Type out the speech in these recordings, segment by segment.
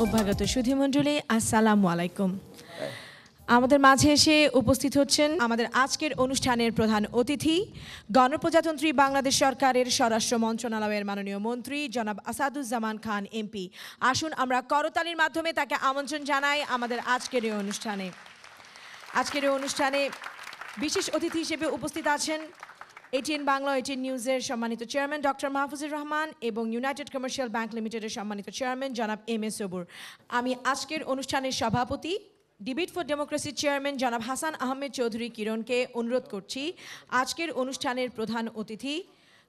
অভ্যাগত সুধীমণ্ডলী, আসসালামু আলাইকুম। আমাদের মাঝে এসে উপস্থিত হচ্ছেন আমাদের আজকের অনুষ্ঠানের প্রধান অতিথি, গণপ্রজাতন্ত্রী বাংলাদেশ সরকারের স্বরাষ্ট্র মন্ত্রণালয়ের মাননীয় মন্ত্রী জনাব আসাদুজ্জামান খান এমপি। আসুন আমরা করতালির মাধ্যমে তাকে আমন্ত্রণ জানাই আমাদের আজকের এই অনুষ্ঠানে। আজকের এই অনুষ্ঠানে বিশেষ অতিথি হিসেবে উপস্থিত আছেন এটিএন বাংলা এটিএন নিউজের সম্মানিত চেয়ারম্যান ডক্টর মাহফুজুর রহমান এবং ইউনাইটেড কমার্শিয়াল ব্যাংক লিমিটেডের সম্মানিত চেয়ারম্যান জনাব এম এ সবুর। আমি আজকের অনুষ্ঠানের সভাপতি ডিবেট ফর ডেমোক্রেসির চেয়ারম্যান জনাব হাসান আহমেদ চৌধুরী কিরণকে অনুরোধ করছি আজকের অনুষ্ঠানের প্রধান অতিথি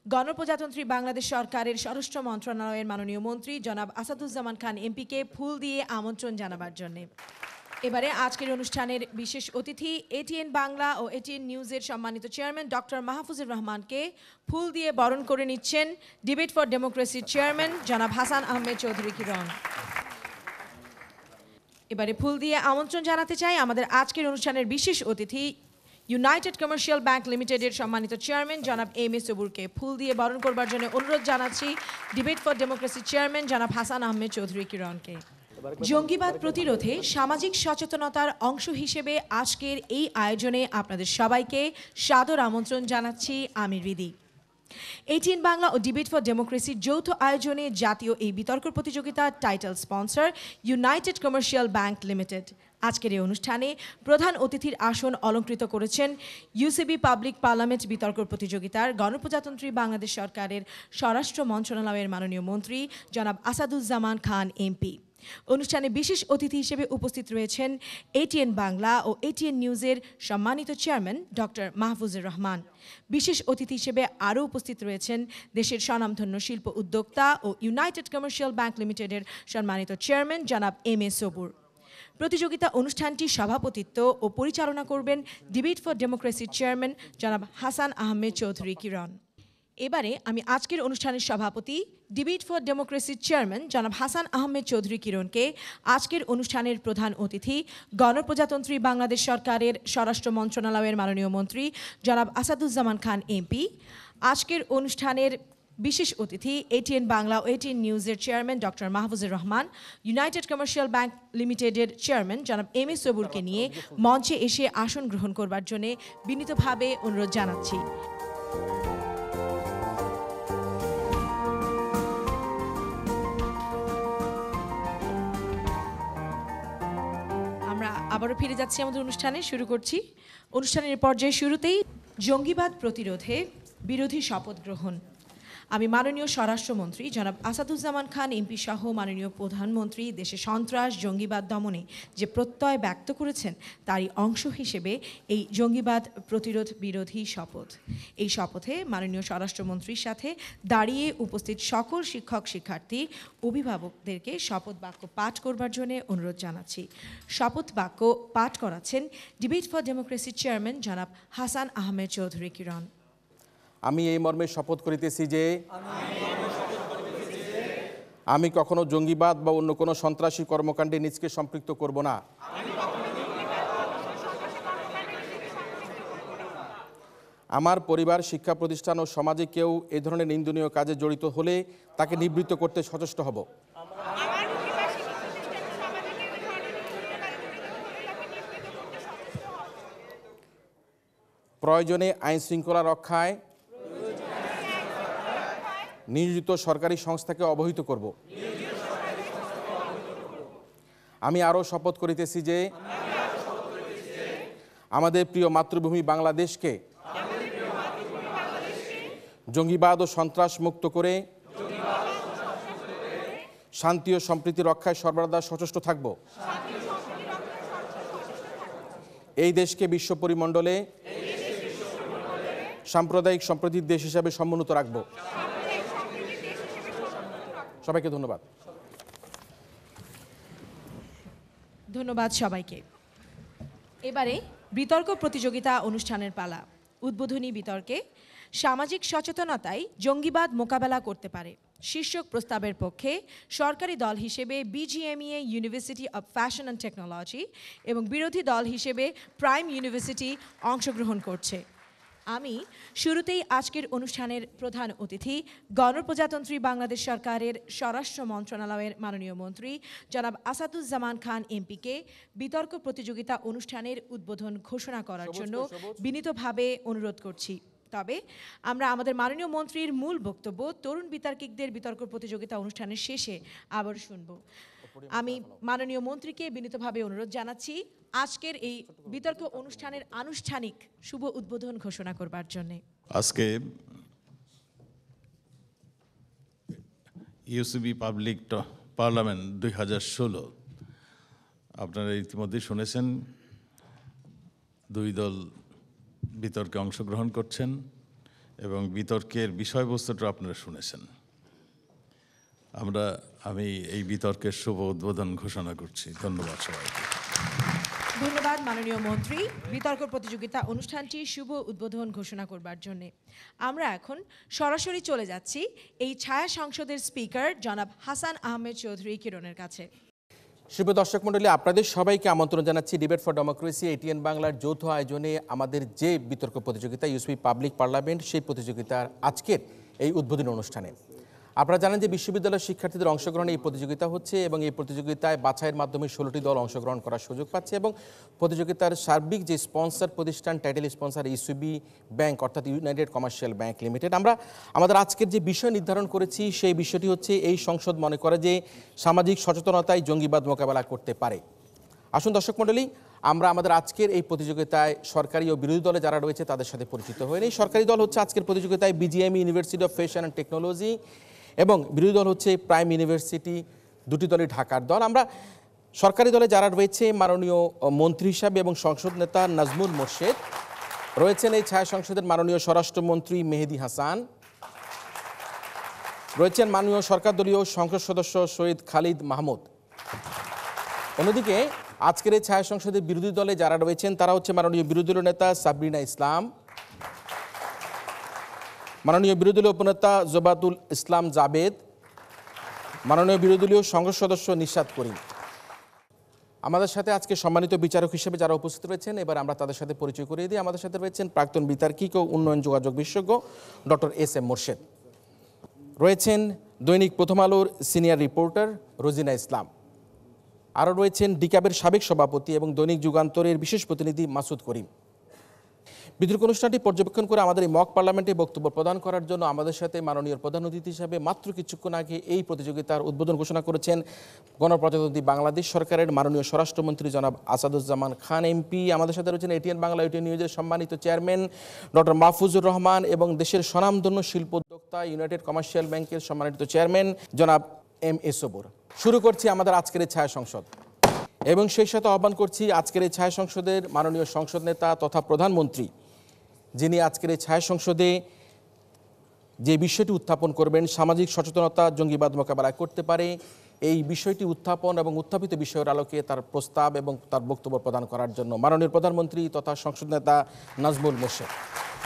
গণপ্রজাতন্ত্রী বাংলাদেশ সরকারের স্বরাষ্ট্র মন্ত্রণালয়ের মাননীয় মন্ত্রী জনাব আসাদুজ্জামান খান এমপিকে ফুল দিয়ে আমন্ত্রণ জানাবার জন্যে। এবারে আজকের অনুষ্ঠানের বিশেষ অতিথি এটিএন বাংলা ও এটিএন নিউজের সম্মানিত চেয়ারম্যান ডক্টর মাহফুজুর রহমানকে ফুল দিয়ে বরণ করে নিচ্ছেন ডিবেট ফর ডেমোক্রেসির চেয়ারম্যান জনাব হাসান আহমেদ চৌধুরী কিরণ। এবারে ফুল দিয়ে আমন্ত্রণ জানাতে চাই আমাদের আজকের অনুষ্ঠানের বিশেষ অতিথি ইউনাইটেড কমার্শিয়াল ব্যাংক লিমিটেডের সম্মানিত চেয়ারম্যান জনাব এম এ সবুরকে ফুল দিয়ে বরণ করবার জন্য অনুরোধ জানাচ্ছি ডিবেট ফর ডেমোক্রেসির চেয়ারম্যান জনাব হাসান আহমেদ চৌধুরী কিরণকে। জঙ্গিবাদ প্রতিরোধে সামাজিক সচেতনতার অংশ হিসেবে আজকের এই আয়োজনে আপনাদের সবাইকে সাদর আমন্ত্রণ জানাচ্ছি আমি হৃদি। এটিএন বাংলা ও ডিবেট ফর ডেমোক্রেসির যৌথ আয়োজনে জাতীয় এই বিতর্ক প্রতিযোগিতার title sponsor United Commercial Bank Limited. আজকের এই অনুষ্ঠানে প্রধান অতিথির আসন অলঙ্কৃত করেছেন ইউসিবি পাবলিক পার্লামেন্ট বিতর্ক প্রতিযোগিতার গণপ্রজাতন্ত্রী বাংলাদেশ সরকারের স্বরাষ্ট্র মন্ত্রণালয়ের মাননীয় মন্ত্রী জনাব আসাদুজ্জামান খান এমপি। অনুষ্ঠানে বিশেষ অতিথি হিসেবে উপস্থিত রয়েছেন এটিএন বাংলা ও এটিএন নিউজের সম্মানিত চেয়ারম্যান ডক্টর মাহফুজুর রহমান। বিশেষ অতিথি হিসেবে আরও উপস্থিত রয়েছেন দেশের স্বনামধন্য শিল্প উদ্যোক্তা ও ইউনাইটেড কমার্শিয়াল ব্যাংক লিমিটেডের সম্মানিত চেয়ারম্যান জনাব এম এ সবুর। প্রতিযোগিতা অনুষ্ঠানটি সভাপতিত্ব ও পরিচালনা করবেন ডিবেট ফর ডেমোক্রেসির চেয়ারম্যান জনাব হাসান আহমেদ চৌধুরী কিরণ। এবারে আমি আজকের অনুষ্ঠানের সভাপতি ডিবেট ফর ডেমোক্রেসির চেয়ারম্যান জনাব হাসান আহমেদ চৌধুরী কিরণকে আজকের অনুষ্ঠানের প্রধান অতিথি গণপ্রজাতন্ত্রী বাংলাদেশ সরকারের স্বরাষ্ট্র মন্ত্রণালয়ের মাননীয় মন্ত্রী জনাব আসাদুজ্জামান খান এমপি, আজকের অনুষ্ঠানের বিশেষ অতিথি এটিএন বাংলা ও এটিএন নিউজের chairman doctor Mahfuzur Rahman, United Commercial bank লিমিটেডের চেয়ারম্যান জনাব এম এ সবুরকে নিয়ে মঞ্চে এসে আসন গ্রহণ করবার জন্য বিনীতভাবে অনুরোধ জানাচ্ছি। আমরা আবারও ফিরে যাচ্ছি আমাদের অনুষ্ঠানে। শুরু করছি অনুষ্ঠানের পর্যায়ে শুরুতেই জঙ্গিবাদ প্রতিরোধে বিরোধী শপথ গ্রহণ। আমি মাননীয় স্বরাষ্ট্রমন্ত্রী জনাব আসাদুজ্জামান খান এমপি সহ মাননীয় প্রধানমন্ত্রী দেশে সন্ত্রাস জঙ্গিবাদ দমনে যে প্রত্যয় ব্যক্ত করেছেন তারই অংশ হিসেবে এই জঙ্গিবাদ প্রতিরোধ বিরোধী শপথ। এই শপথে মাননীয় স্বরাষ্ট্রমন্ত্রীর সাথে দাঁড়িয়ে উপস্থিত সকল শিক্ষক শিক্ষার্থী অভিভাবকদেরকে শপথ বাক্য পাঠ করবার জন্য অনুরোধ জানাচ্ছি। শপথ বাক্য পাঠ করাচ্ছেন ডিবেট ফর ডেমোক্রেসির চেয়ারম্যান জনাব হাসান আহমেদ চৌধুরী কিরণ। আমি এই মর্মে শপথ করিতেছি যে আমি কখনো জঙ্গিবাদ বা অন্য কোনো সন্ত্রাসী কর্মকাণ্ডে নিজকে সম্পৃক্ত করব না। আমার পরিবার, শিক্ষা প্রতিষ্ঠান ও সমাজে কেউ এ ধরনের নিন্দনীয় কাজে জড়িত হলে তাকে নিবৃত্ত করতে সচেষ্ট হব। প্রয়োজনে আইন শৃঙ্খলা রক্ষায় নিয়োজিত সরকারি সংস্থাকে অবহিত করব। আমি আরও শপথ করিতেছি যে আমাদের প্রিয় মাতৃভূমি বাংলাদেশকে জঙ্গিবাদ ও সন্ত্রাস মুক্ত করে শান্তি ও সম্প্রীতি রক্ষায় সর্বদা সচেষ্ট থাকব। এই দেশকে বিশ্ব পরিমণ্ডলে সাম্প্রদায়িক সম্প্রীতির দেশ হিসাবে সমুন্নত রাখব। সবাইকে ধন্যবাদ। ধন্যবাদ সবাইকে। এবারে বিতর্ক প্রতিযোগিতা অনুষ্ঠানের পালা। উদ্বোধনী বিতর্কে সামাজিক সচেতনতায় জঙ্গিবাদ মোকাবেলা করতে পারে শীর্ষক প্রস্তাবের পক্ষে সরকারি দল হিসেবে BGMEA university of fashion and technology এবং বিরোধী দল হিসেবে প্রাইম ইউনিভার্সিটি অংশগ্রহণ করছে। আমি শুরুতেই আজকের অনুষ্ঠানের প্রধান অতিথি গণপ্রজাতন্ত্রী বাংলাদেশ সরকারের স্বরাষ্ট্র মন্ত্রণালয়ের মাননীয় মন্ত্রী জনাব আসাদুজ্জামান খান এমপিকে বিতর্ক প্রতিযোগিতা অনুষ্ঠানের উদ্বোধন ঘোষণা করার জন্য বিনীতভাবে অনুরোধ করছি। তবে আমরা আমাদের মাননীয় মন্ত্রীর মূল বক্তব্য তরুণ বিতার্কিকদের বিতর্ক প্রতিযোগিতা অনুষ্ঠানের শেষে আবার শুনব। আমি মাননীয় মন্ত্রীকে বিনীতভাবে অনুরোধ জানাচ্ছি আজকের এই বিতর্ক অনুষ্ঠানের আনুষ্ঠানিক শুভ উদ্বোধন ঘোষণা করবার জন্য। আজকে ইউসিবি পাবলিক পার্লামেন্ট 2016 আপনারা ইতিমধ্যে শুনেছেন, দুই দল বিতর্কে অংশগ্রহণ করছেন এবং বিতর্কের বিষয়বস্তুটা আপনারা শুনেছেন। আমি এই বিতর্কের শুভ উদ্বোধন ঘোষণা করছি। ধন্যবাদ সবাইকে। ধন্যবাদ মাননীয় মন্ত্রী বিতর্ক প্রতিযোগিতা অনুষ্ঠানটি শুভ উদ্বোধন ঘোষণা করবার জন্য। আমরা এখন সরাসরি চলে যাচ্ছি এই ছায়া সংসদের স্পিকার জনাব হাসান আহমেদ চৌধুরী কিরণের কাছে। শুভ দর্শক মণ্ডলী, আপনাদের সবাইকে আমন্ত্রণ জানাচ্ছি ডিবেট ফর ডেমোক্রেসি এটিএন বাংলার যৌথ আয়োজনে আমাদের যে বিতর্ক প্রতিযোগিতা ইউসিবি পাবলিক পার্লামেন্ট, সেই প্রতিযোগিতার আজকের এই উদ্বোধনী অনুষ্ঠানে আপনারা জানেন যে বিশ্ববিদ্যালয়ের শিক্ষার্থীদের অংশগ্রহণে এই প্রতিযোগিতা হচ্ছে এবং এই প্রতিযোগিতায় বাছাইয়ের মাধ্যমে 16টি দল অংশগ্রহণ করার সুযোগ পাচ্ছে এবং প্রতিযোগিতার সার্বিক যে স্পন্সর প্রতিষ্ঠান টাইটেল স্পন্সর ইউসিবি ব্যাংক অর্থাৎ ইউনাইটেড কমার্শিয়াল ব্যাংক লিমিটেড। আমরা আমাদের আজকের যে বিষয় নির্ধারণ করেছি সেই বিষয়টি হচ্ছে এই সংসদ মনে করে যে সামাজিক সচেতনতায় জঙ্গিবাদ মোকাবেলা করতে পারে। আসুন দর্শক মণ্ডলী, আমরা আমাদের আজকের এই প্রতিযোগিতায় সরকারি ও বিরোধী দলে যারা রয়েছে তাদের সাথে পরিচিত হয়ে নিই। সরকারি দল হচ্ছে আজকের প্রতিযোগিতায় BGME university of fashion and technology এবং বিরোধী দল হচ্ছে প্রাইম ইউনিভার্সিটি, দুটি দলই ঢাকার দল। আমরা সরকারি দলে যারা রয়েছে মাননীয় মন্ত্রী হিসাবে এবং সংসদ নেতা নাজমুল মোর্শেদ রয়েছেন, এই ছায়া সংসদের মাননীয় স্বরাষ্ট্রমন্ত্রী মেহেদী হাসান রয়েছেন, মাননীয় সরকার দলীয় সংসদ সদস্য শহীদ খালিদ মাহমুদ। অন্যদিকে আজকের এই ছায়া সংসদের বিরোধী দলে যারা রয়েছেন তারা হচ্ছে মাননীয় বিরোধী দলীয় নেতা সাবরিনা ইসলাম, মাননীয় বিরোধী দলীয় উপনেতা জোবাতুল ইসলাম জাবেদ, মাননীয় বিরোধী দলীয় সংসদ সদস্য নিশাত করিম। আমাদের সাথে আজকে সম্মানিত বিচারক হিসেবে যারা উপস্থিত রয়েছেন এবার আমরা তাদের সাথে পরিচয় করিয়ে দিই। আমাদের সাথে রয়েছেন প্রাক্তন বিতার্কিক ও উন্নয়ন যোগাযোগ বিশেষজ্ঞ ডক্টর এস.এম. মোর্শেদ, রয়েছেন দৈনিক প্রথম আলোর সিনিয়র রিপোর্টার রোজিনা ইসলাম, আরও রয়েছেন ডিক্যাবের সাবেক সভাপতি এবং দৈনিক যুগান্তরের বিশেষ প্রতিনিধি মাসুদ করিম। বিতর্ক অনুষ্ঠানটি পর্যবেক্ষণ করে আমাদের এই মক পার্লামেন্টে বক্তব্য প্রদান করার জন্য আমাদের সাথে মাননীয় প্রধান অতিথি হিসাবে মাত্র কিছুক্ষণ আগে এই প্রতিযোগিতার উদ্বোধন ঘোষণা করেছেন গণপ্রজাতন্ত্রী বাংলাদেশ সরকারের মাননীয় স্বরাষ্ট্রমন্ত্রী জনাব আসাদুজ্জামান খান এমপি। আমাদের সাথে রয়েছেন এটিএন বাংলা এটিএন নিউজের সম্মানিত চেয়ারম্যান ডক্টর মাহফুজুর রহমান এবং দেশের স্বনামধন্য শিল্প উদ্যোক্তা ইউনাইটেড কমার্শিয়াল ব্যাংকের সম্মানিত চেয়ারম্যান জনাব এম.এ. সবুর। শুরু করছি আমাদের আজকের এই ছায়া সংসদ এবং সেই সাথে আহ্বান করছি আজকের এই ছায়া সংসদের মাননীয় সংসদ নেতা তথা প্রধানমন্ত্রী, যিনি আজকের এই ছায়া সংসদে যে বিষয়টি উত্থাপন করবেন সামাজিক সচেতনতা জঙ্গিবাদ মোকাবেলা করতে পারে, এই বিষয়টি উত্থাপন এবং উত্থাপিত বিষয়ের আলোকে তার প্রস্তাব এবং তার বক্তব্য প্রদান করার জন্য মাননীয় প্রধানমন্ত্রী তথা সংসদ নেতা নাজমুল মোর্শেদ।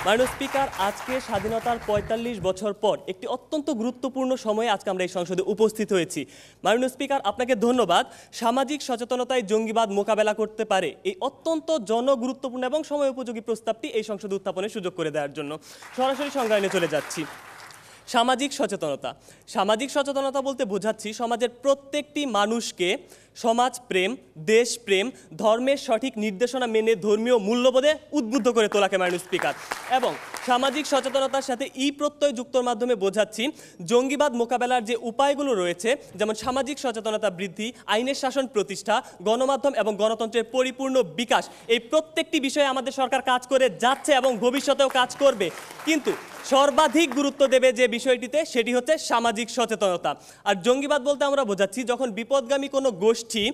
মাননীয় স্পিকার, আজকে স্বাধীনতার ৪৫ বছর পর একটি অত্যন্ত গুরুত্বপূর্ণ সময়ে আজকে আমরা এই সংসদে উপস্থিত হয়েছি। মাননীয় স্পিকার, আপনাকে ধন্যবাদ। সামাজিক সচেতনতায় জঙ্গিবাদ মোকাবেলা করতে পারে এই অত্যন্ত জনগুরুত্বপূর্ণ এবং সময় উপযোগী প্রস্তাবটি এই সংসদে উত্থাপনের সুযোগ করে দেওয়ার জন্য সরাসরি সংজ্ঞায়নে চলে যাচ্ছি। সামাজিক সচেতনতা বলতে বোঝাচ্ছি সমাজের প্রত্যেকটি মানুষকে সমাজপ্রেম, দেশপ্রেম, ধর্মের সঠিক নির্দেশনা মেনে ধর্মীয় মূল্যবোধে উদ্বুদ্ধ করে তোলাকে মাননীয় স্পিকার। এবং সামাজিক সচেতনতার সাথে প্রত্যয় যুক্তর মাধ্যমে বোঝাচ্ছি জঙ্গিবাদ মোকাবেলার যে উপায়গুলো রয়েছে, যেমন সামাজিক সচেতনতা বৃদ্ধি, আইনের শাসন প্রতিষ্ঠা, গণমাধ্যম এবং গণতন্ত্রের পরিপূর্ণ বিকাশ, এই প্রত্যেকটি বিষয়ে আমাদের সরকার কাজ করে যাচ্ছে এবং ভবিষ্যতেও কাজ করবে। কিন্তু সর্বাধিক গুরুত্ব দেবে যে বিষয়টিতে, সেটি হচ্ছে সামাজিক সচেতনতা। আর জঙ্গিবাদ বলতে আমরা বোঝাচ্ছি যখন বিপদগামী কোনো গোষ্ঠী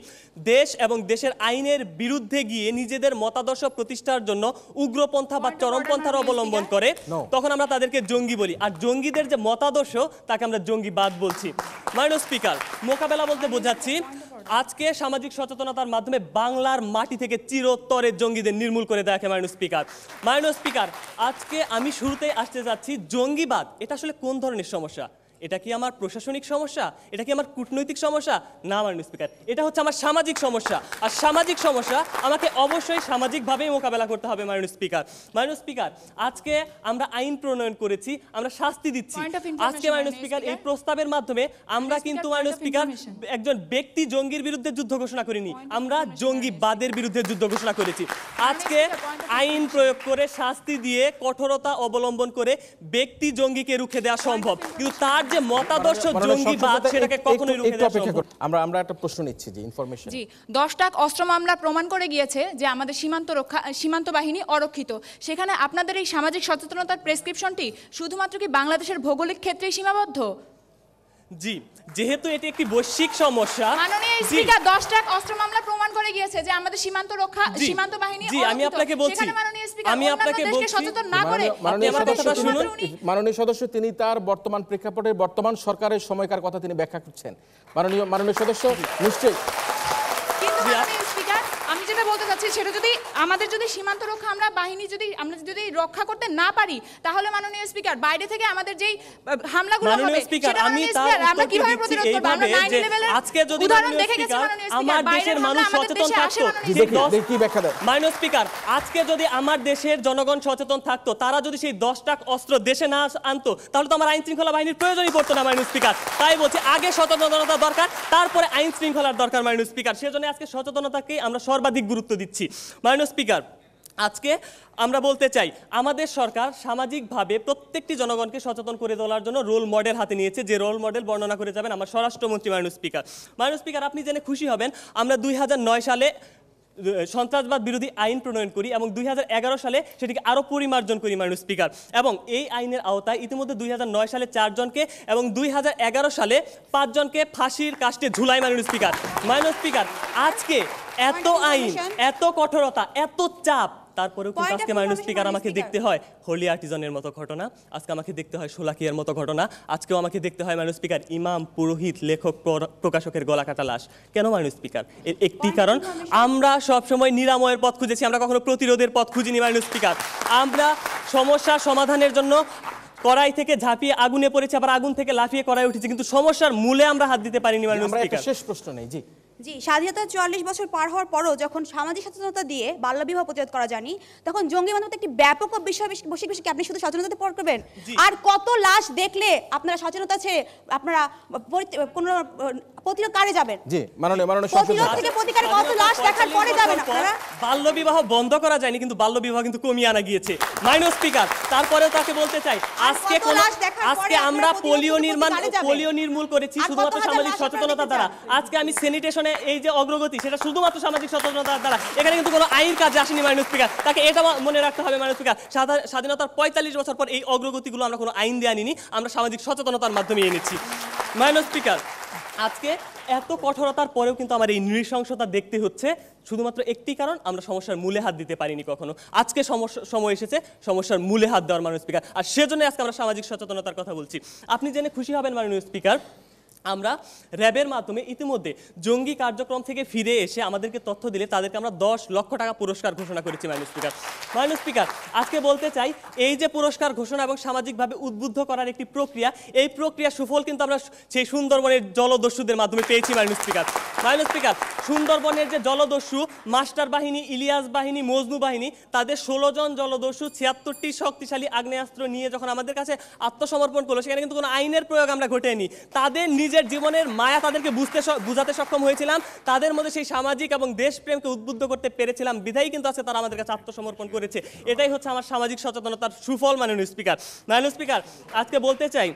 দেশ এবং দেশের আইনের বিরুদ্ধে গিয়ে নিজেদের মতাদর্শ প্রতিষ্ঠার জন্য উগ্রপন্থা বা চরমপন্থার অবলম্বন করে, তখন আমরা তাদেরকে জঙ্গি বলি। আর জঙ্গিদের যে মতাদর্শ তাকে আমরা জঙ্গিবাদ বলছি। মাননীয় স্পিকার, মোকাবেলা বলতে বোঝাচ্ছি আজকে সামাজিক সচেতনতার মাধ্যমে বাংলার মাটি থেকে চিরতরে জঙ্গিদের নির্মূল করে দেওয়াকে মাননীয় স্পিকার, আজকে আমি শুরুতেই আসতে যাচ্ছি জঙ্গিবাদ এটা আসলে কোন ধরনের সমস্যা। এটা কি আমার প্রশাসনিক সমস্যা, এটা কি আমার কূটনৈতিক সমস্যা? না মাননীয় স্পিকার, এটা হচ্ছে আমার সামাজিক সমস্যা। আর সামাজিক সমস্যা আমাকে অবশ্যই সামাজিকভাবেই মোকাবেলা করতে হবে মাননীয় স্পিকার। মাননীয় স্পিকার, আজকে আমরা আইন প্রণয়ন করেছি, আমরা শাস্তি দিচ্ছি। Point of information, আজকে মাননীয় স্পিকার এই প্রস্তাবের মাধ্যমে আমরা কিন্তু মাননীয় point of স্পিকার information. একজন ব্যক্তি জঙ্গির বিরুদ্ধে যুদ্ধ ঘোষণা করিনি, আমরা জঙ্গিবাদের বিরুদ্ধে যুদ্ধ ঘোষণা করেছি। আজকে আইন প্রয়োগ করে শাস্তি দিয়ে কঠোরতা অবলম্বন করে ব্যক্তি জঙ্গিকে রুখে দেওয়া সম্ভব, কিন্তু তার যে মতাদর্শ জঙ্গিবাদ সেটাকে কখনোই রুখে দেওয়া সম্ভব না। আমরা একটা প্রশ্ন নিচ্ছি, যে ইনফরমেশন। জি, 10 টাক অস্ত্র মামলা প্রমাণ করে গিয়েছে যে আমাদের সীমান্ত বাহিনী অরক্ষিত। সেখানে আপনাদের এই সামাজিক সচেতনতার প্রেসক্রিপশনটি শুধুমাত্র কি বাংলাদেশের ভৌগোলিক ক্ষেত্রেই সীমাবদ্ধ? জি, যেহেতু এটি একটি বৈশ্বিক সমস্যা, মাননীয় জি, স্পিকার 10 টাক অস্ত্র মামলা প্রমাণ করে গিয়েছে যে আমাদের জি, সীমান্ত বাহিনী জি, আমি অরক্ষিত। আপনাকে বলছি, সেখানে মাননীয় স্পিকার আমি আপনাকে অন্যান্য দেশকে বলছি, সচেতন না করে মাননীয় আমার কথাটা শুনুন। মাননীয় সদস্য তিনি তার বর্তমান প্রেক্ষাপটে বর্তমান সরকারের সময়কার কথা তিনি ব্যাখ্যা করছেন। মাননীয় সদস্য নিশ্চয়ই। কিন্তু মাননীয় স্পিকার, আমি যেটা বলতে চাচ্ছি সেটা যদি আমাদের যদি সীমান্ত রক্ষা আমরা যদি রক্ষা করতে না পারি, তাহলে মাননীয় স্পিকার বাইরে থেকে আমাদের যেই হামলাগুলো হবে মাননীয় স্পিকার, সেটা আমি মাননীয় তার স্পিকার আমরা উত্তরটি কিভাবে দিচ্ছি প্রতিরোধ করব? আমরা এইভাবে যে 9/11 আজকে যদি উদাহরণ মাননীয় দেখে গেছি স্পিকার মাননীয় স্পিকার, আমার বাইরের দেশের হামলা মানুষ আমাদের সচেতন দেশে আসে থাকতো, মাননীয় দেখি স্পিকার। দেখি ব্যাখ্যা দেন। মাননীয় স্পিকার, আজকে যদি আমার দেশের জনগণ সচেতন থাকতো, তারা যদি সেই 10 টাক অস্ত্র দেশে না আনতো, তাহলে তো আমার আইন শৃঙ্খলা বাহিনীর প্রয়োজনই পড়তো না মাননীয় স্পিকার। তাই বলছি, আগে সচেতনতা দরকার, তারপরে আইন শৃঙ্খলার দরকার মাননীয় স্পিকার। সেজন্য আজকে সচেতনতাকেই আমরা সর্বাধিক গুরুত্ব দিচ্ছি মাননীয় স্পিকার। আজকে আমরা বলতে চাই, আমাদের সরকার সামাজিকভাবে প্রত্যেকটি জনগণকে সচেতন করে তোলার জন্য রোল মডেল হাতে নিয়েছে, যে রোল মডেল বর্ণনা করে যাবেন আমার স্বরাষ্ট্রমন্ত্রী মাননীয় স্পিকার। মাননীয় স্পিকার, আপনি জেনে খুশি হবেন, আমরা 2009 সালে সন্ত্রাসবাদ বিরোধী আইন প্রণয়ন করি এবং 2011 সালে সেটিকে আরও পরিমার্জন করি মাননীয় স্পিকার। এবং এই আইনের আওতায় ইতিমধ্যে 2009 সালে 4 জনকে এবং 2011 সালে 5 জনকে ফাঁসির কাস্টে ঝুলাই মাননীয় স্পিকার। মাননীয় স্পিকার, আজকে এত আইন, এত কঠোরতা, এত চাপ, তারপরেও কিন্তু আজকে মাননীয় স্পিকার আমাকে দেখতে হয় হোলি আর্টিজানের মতো ঘটনা, আজকে আমাকে দেখতে হয় শোলাকিয়ার মতো ঘটনা, আজকেও আমাকে দেখতে হয় মাননীয় স্পিকার ইমাম, পুরোহিত, লেখক, প্রকাশকের গলা কাটা লাশ। কেন মাননীয় স্পিকার? এর একটি কারণ, আমরা সবসময় নিরাময়ের পথ খুঁজেছি, আমরা কখনো প্রতিরোধের পথ খুঁজিনি মাননীয় স্পিকার। আমরা সমস্যা সমাধানের জন্য কড়াই থেকে ঝাঁপিয়ে আগুনে পড়েছি, আবার আগুন থেকে লাফিয়ে কড়াই উঠেছি, কিন্তু সমস্যার মূলে আমরা হাত দিতে পারিনি মাননীয় আমরা একটা স্পিকার। শেষ প্রশ্ন নেই। জি, জি, স্বাধীনতার 44 বছর পার হওয়ার পরও যখন সামাজিক সচেতনতা দিয়ে বাল্যবিবাহ প্রতিরোধ করা যায়নি, তখন জঙ্গি বান্ধবতা একটি ব্যাপক বিষয় বসে কি আপনি শুধু সচেতনতাতে পর করবেন? আর কত লাশ দেখলে আপনারা সচেতনতা ছেড়ে আপনারা কোনো প্রতিরোধ কারে যাবেন? জি, মাননীয় প্রতিরোধ থেকে প্রতিকারে কত লাশ দেখার পরে যাবেন আপনারা? বাল্যবিবাহ বন্ধ করা যায়নি, কিন্তু বাল্যবিবাহ কিন্তু কমিয়ে আনা গিয়েছে মাননীয় স্পিকার। তারপরেও তাকে বলতে চাই, আজকে আমরা পোলিও নির্মূল করেছি শুধুমাত্র সামাজিক সচেতনতা দ্বারা। আজকে আমি স্যানিটেশনে এই যে অগ্রগতি, সেটা শুধুমাত্র সামাজিক সচেতনতার দ্বারা। এখানে কিন্তু কোনো আইন কাজে আসেনি মাননীয় স্পিকার, তাকে এটা মনে রাখতে হবে মাননীয় স্পিকার। স্বাধীনতার 45 বছর পর এই অগ্রগতিগুলো আমরা কোনো আইন দিয়ে আনিনি, আমরা সামাজিক সচেতনতার মাধ্যমে এনেছি মাননীয় স্পিকার। আজকে এত কঠোরতার পরেও কিন্তু আমার এই নৃশংসতা দেখতে হচ্ছে, শুধুমাত্র একটি কারণ, আমরা সমস্যার মূলে হাত দিতে পারিনি কখনো। আজকে সময় এসেছে সমস্যার মূলে হাত দেওয়ার মাননীয় স্পিকার, আর সেজন্য আজকে আমরা সামাজিক সচেতনতার কথা বলছি। আপনি জেনে খুশি হবেন মাননীয় স্পিকার, আমরা র্যাবের মাধ্যমে ইতিমধ্যে জঙ্গি কার্যক্রম থেকে ফিরে এসে আমাদেরকে তথ্য দিলে তাদেরকে আমরা 10 লক্ষ টাকা পুরস্কার ঘোষণা করেছি মাননীয় স্পিকার। মাননীয় স্পিকার, আজকে বলতে চাই, এই যে পুরস্কার ঘোষণা এবং সামাজিকভাবে উদ্বুদ্ধ করার একটি প্রক্রিয়া, এই প্রক্রিয়ার সুফল কিন্তু আমরা সেই সুন্দরবনের জলদস্যুদের মাধ্যমে পেয়েছি মাননীয় স্পিকার। মাননীয় স্পিকার, সুন্দরবনের যে জলদস্যু মাস্টার বাহিনী, ইলিয়াস বাহিনী, মজনু বাহিনী, তাদের 16 জন জলদস্যু 76টি শক্তিশালী আগ্নেয়াস্ত্র নিয়ে যখন আমাদের কাছে আত্মসমর্পণ করলো, সেখানে কিন্তু কোনো আইনের প্রয়োগ আমরা ঘটেনি, তাদের নিজের জীবনের মায়া তাদেরকে বুঝাতে সক্ষম হয়েছিলাম, তাদের মধ্যে সেই সামাজিক এবং দেশপ্রেমকে উদ্বুদ্ধ করতে পেরেছিলাম, বিধায়ী কিন্তু আছে তারা আমাদের কাছে আত্মসমর্পণ করেছে। এটাই হচ্ছে আমার সামাজিক সচেতনতার সুফল মাননীয় স্পিকার। মাননীয় স্পিকার, আজকে বলতে চাই,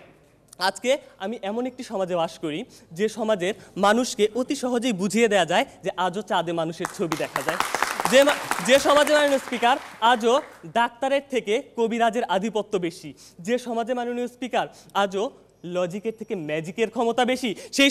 আজকে আমি এমন একটি সমাজে বাস করি যে সমাজের মানুষকে অতি সহজেই বুঝিয়ে দেওয়া যায় যে আজও চাঁদে মানুষের ছবি দেখা যায়, যে সমাজে মাননীয় স্পিকার আজও ডাক্তারের থেকে কবিরাজের আধিপত্য বেশি, যে সমাজে মাননীয় স্পিকার আজও লজিকের থেকে ম্যাজিকের ক্ষমতা বেশি, সেই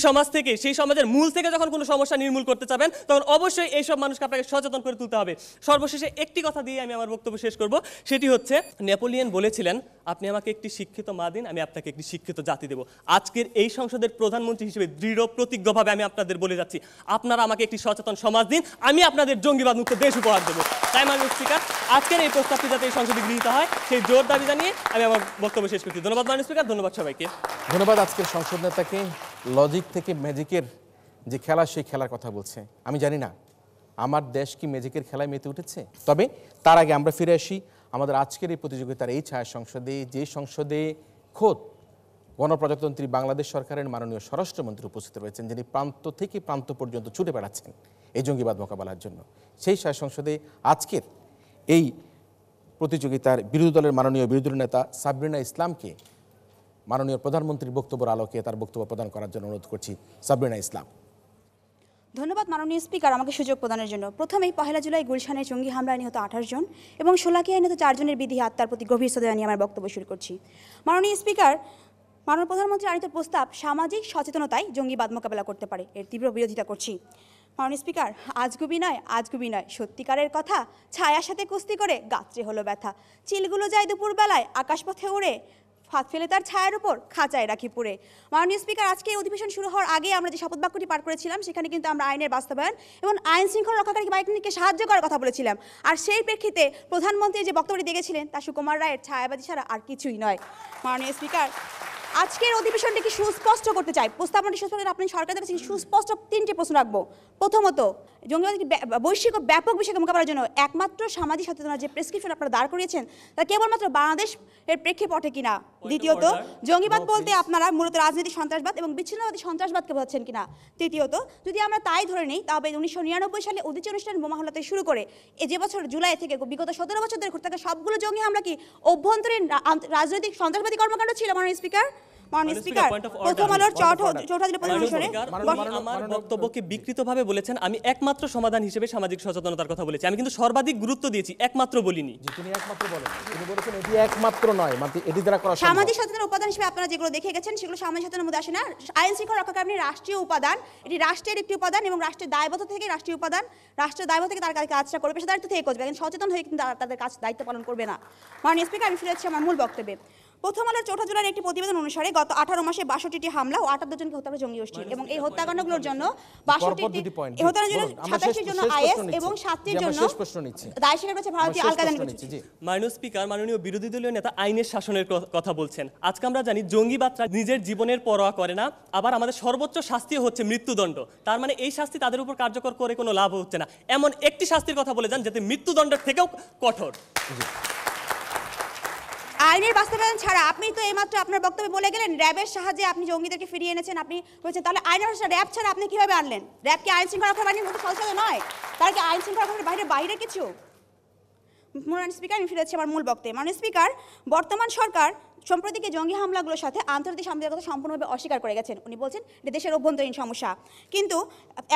সমাজের মূল থেকে যখন কোনো সমস্যা নির্মূল করতে চাবেন, তখন অবশ্যই এইসব মানুষকে আপনাকে সচেতন করে তুলতে হবে। সর্বশেষে একটি কথা দিয়ে আমি আমার বক্তব্য শেষ করব, সেটি হচ্ছে, নেপোলিয়ন বলেছিলেন, আপনি আমাকে একটি শিক্ষিত মা দিন, আমি আপনাকে একটি শিক্ষিত জাতি দেব। আজকের এই সংসদের প্রধানমন্ত্রী হিসেবে দৃঢ় প্রতিজ্ঞভাবে আমি আপনাদের বলে যাচ্ছি, আপনারা আমাকে একটি সচেতন সমাজ দিন, আমি আপনাদের জঙ্গিবাদ মুক্ত দেশ উপহার দেবো। তাই মাননীয় স্পিকার, আজকের এই প্রস্তাবটি যাতে এই সংসদে গৃহীত হয়, সেই জোর দাবি জানিয়ে আমি আমার বক্তব্য শেষ করছি। ধন্যবাদ মাননীয় স্পিকার, ধন্যবাদ সবাইকে। ধন্যবাদ আজকের সংসদ নেতাকে। লজিক থেকে ম্যাজিকের যে খেলা, সেই খেলার কথা বলছে। আমি জানি না আমার দেশ কি ম্যাজিকের খেলায় মেতে উঠেছে। তবে তার আগে আমরা ফিরে আসি আমাদের আজকের এই প্রতিযোগিতার এই ছায়া সংসদে, যে সংসদে খোদ গণপ্রজাতন্ত্রী বাংলাদেশ সরকারের মাননীয় স্বরাষ্ট্রমন্ত্রী উপস্থিত রয়েছেন, যিনি প্রান্ত থেকে প্রান্ত পর্যন্ত ছুটে বেড়াচ্ছেন এই জঙ্গিবাদ মোকাবেলার জন্য। সেই ছায়া সংসদে আজকের এই প্রতিযোগিতার বিরোধী দলের মাননীয় বিরোধী দল নেতা সাবরিনা ইসলামকে মাননীয় প্রধানমন্ত্রীর বক্তব্যের আলোকে তার বক্তব্য প্রদান করার জন্য অনুরোধ করছি। সাবরিনা ইসলাম। ধন্যবাদ মাননীয় স্পিকার আমাকে সুযোগ প্রদানের জন্য। প্রথমেই 1 জুলাই গুলশানের জঙ্গি হামলায় নিহত 28 জন এবং শোলাকিয়ায় নিহত 4 জনের বিধি আত্মার প্রতি গভীর শ্রদ্ধা জানিয়ে আমার বক্তব্য শুরু করছি। মাননীয় স্পিকার, মাননীয় প্রধানমন্ত্রী আনিত প্রস্তাব সামাজিক সচেতনতায় জঙ্গিবাদ মোকাবেলা করতে পারে, এর তীব্র বিরোধিতা করছি। মাননীয় স্পিকার, আজগুবি নয় সত্যিকারের কথা, ছায়ার সাথে কুস্তি করে গাত্রে হলো ব্যথা, চিলগুলো যায় দুপুরবেলায় আকাশপথে উড়ে, হাত ফেলে তার ছায়ার উপর খাঁচায় রাখি পুরে। মাননীয় স্পিকার, আজকে এই অধিবেশন শুরু হওয়ার আগে আমরা যে শপথ বাক্যটি পাঠ করেছিলাম, সেখানে কিন্তু আমরা আইনের বাস্তবায়ন এবং আইন শৃঙ্খলা রক্ষাকারী বাহিনীকে সাহায্য করার কথা বলেছিলাম। আর সেই প্রেক্ষিতে প্রধানমন্ত্রী যে বক্তব্যটি দিয়েছিলেন তা সুকুমার রায়ের ছায়াবাজি ছাড়া আর কিছুই নয়। মাননীয় স্পিকার, আজকের অধিবেশনটিকে সুস্পষ্ট করতে চাই, প্রস্তাবনাটি সুস্পষ্ট। আপনি সরকারের কাছে সুস্পষ্ট 3টি প্রশ্ন রাখবো। প্রথমত, জঙ্গিবাদ বৈশ্বিক ও ব্যাপক বিষয়কে মোকাবেলার জন্য একমাত্র সামাজিক সচেতনতার যে প্রেসক্রিপশন আপনারা দাঁড় করিয়েছেন তা কেবলমাত্র বাংলাদেশ এর প্রেক্ষাপটে কিনা। দ্বিতীয়ত, জঙ্গিবাদ বলতে আপনারা মূলত রাজনৈতিক সন্ত্রাসবাদ এবং বিচ্ছিন্নতাবাদী সন্ত্রাসবাদকে বোঝাচ্ছেন কিনা। তৃতীয়ত, যদি আমরা তাই ধরে নিই তবে 1999 সালে উদ্দেশ্য অনুষ্ঠান বোমা হামলা থেকে শুরু করে যে বছর জুলাই থেকে বিগত 17 বছর ধরে ঘটে থাকা সবগুলো জঙ্গি হামলা কি অভ্যন্তরীণ রাজনৈতিক সন্ত্রাসবাদী কর্মকাণ্ড ছিল? মাননীয় স্পিকার, প্রথম আলোর চৌঠা আমার বক্তব্যকে বিকৃতভাবে বলেছেন। আমি একমাত্র সমাধান হিসেবে সামাজিক সচেতনতার কথা বলেছি। আমি কিন্তু সর্বাধিক গুরুত্ব দিয়েছি, একমাত্র বলিনি। তিনি একমাত্র বলেন, তিনি বলেছেন এটি একমাত্র নয়, মানে এটি দ্বারা করা সম্ভব। সামাজিক সচেতনতার উপাদান হিসেবে আপনারা যেগুলো দেখে গেছেন সেগুলো সামাজিক সচেতনতার মধ্যে আসে না। আইন শৃঙ্খলা রক্ষাকারী রাষ্ট্রীয় উপাদান, এটি রাষ্ট্রের একটি উপাদান এবং রাষ্ট্রের দায়বদ্ধতা থেকে রাষ্ট্রীয় উপাদান, রাষ্ট্রের দায়বদ্ধতা থেকে তার কাজটা করবে, পেশাদারিত্ব থেকে করবে, কিন্তু সচেতন হয়ে কিন্তু তাদের কাজ দায়িত্ব পালন করবে না। মাননীয় স্পিকার, আমি ফিরে যাচ্ছি আমার মূল বক্তব্যে। প্রথম আলোর 4 জুলাইয়ের একটি প্রতিবেদন অনুসারে গত 18 মাসে 62টি হামলা ও 78 জনকে হত্যা করে জঙ্গি গোষ্ঠী এবং এই হত্যাকাণ্ডগুলোর জন্য 87টির জন্য আইএস এবং 7টির জন্য দায় স্বীকার করেছে ভারতীয় আল কায়েদা গোষ্ঠী। মাননীয় স্পিকার, মাননীয় বিরোধী দলীয় নেতা আইনের শাসনের কথা বলছেন। আজকে আমরা জানি জঙ্গিবাদরা নিজের জীবনের পরোয়া করে না, আবার আমাদের সর্বোচ্চ শাস্তি হচ্ছে মৃত্যুদণ্ড। তার মানে এই শাস্তি তাদের উপর কার্যকর করে কোনো লাভ হচ্ছে না। এমন একটি শাস্তির কথা বলে যান যাতে মৃত্যুদণ্ডের থেকেও কঠোর। আইনের বাস্তবায়ন ছাড়া আপনি তো এইমাত্র আপনার বক্তব্যে বলে গেলেন র্যাবের সাহায্যে আপনি জঙ্গিদেরকে ফিরিয়ে এনেছেন। আপনি বলছেন তাহলে আইনের র্যাব ছাড়া আপনি কিভাবে আনলেন? র্যাব কি আইন শৃঙ্খলা রক্ষার বাহিনীর মতো সদস্য নয়? তারা কি আইন শৃঙ্খলা রক্ষার বাইরে কিছু? মাননীয় স্পিকার, আমি ফিরে যাচ্ছি আমার মূল বক্তব্যে। মাননীয় স্পিকার, বর্তমান সরকার সম্প্রতিকে জঙ্গি হামলাগুলোর সাথে আন্তর্জাতিক সাংবাদিকতা সম্পূর্ণভাবে অস্বীকার করে গেছেন। উনি বলছেন এটা দেশের অভ্যন্তরীণ সমস্যা। কিন্তু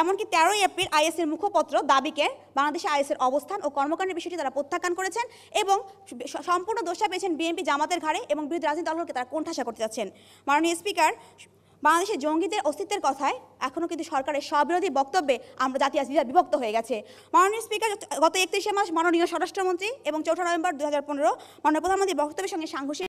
এমনকি 13 এপ্রিল আইএসের মুখপত্র দাবিকে বাংলাদেশে আইএসের অবস্থান ও কর্মকাণ্ডের বিষয়টি তারা প্রত্যাখ্যান করেছেন এবং সম্পূর্ণ দোষা পেয়েছেন বিএনপি জামাতের ঘাড়ে এবং বিরোধী রাজনৈতিক দলগুলোকে তারা কোণঠাসা করতে যাচ্ছেন। মাননীয় স্পিকার, বাংলাদেশের জঙ্গিদের অস্তিত্বের কথায় এখনও কিন্তু সরকারের স্ববিরোধী বক্তব্যে আমরা জাতি আজ বিভক্ত হয়ে গেছে। মাননীয় স্পিকার, গত 31 মার্চ মাননীয় স্বরাষ্ট্রমন্ত্রী এবং 4 নভেম্বর 2015 মাননীয় প্রধানমন্ত্রীর বক্তব্যের সঙ্গে সাংঘর্ষিক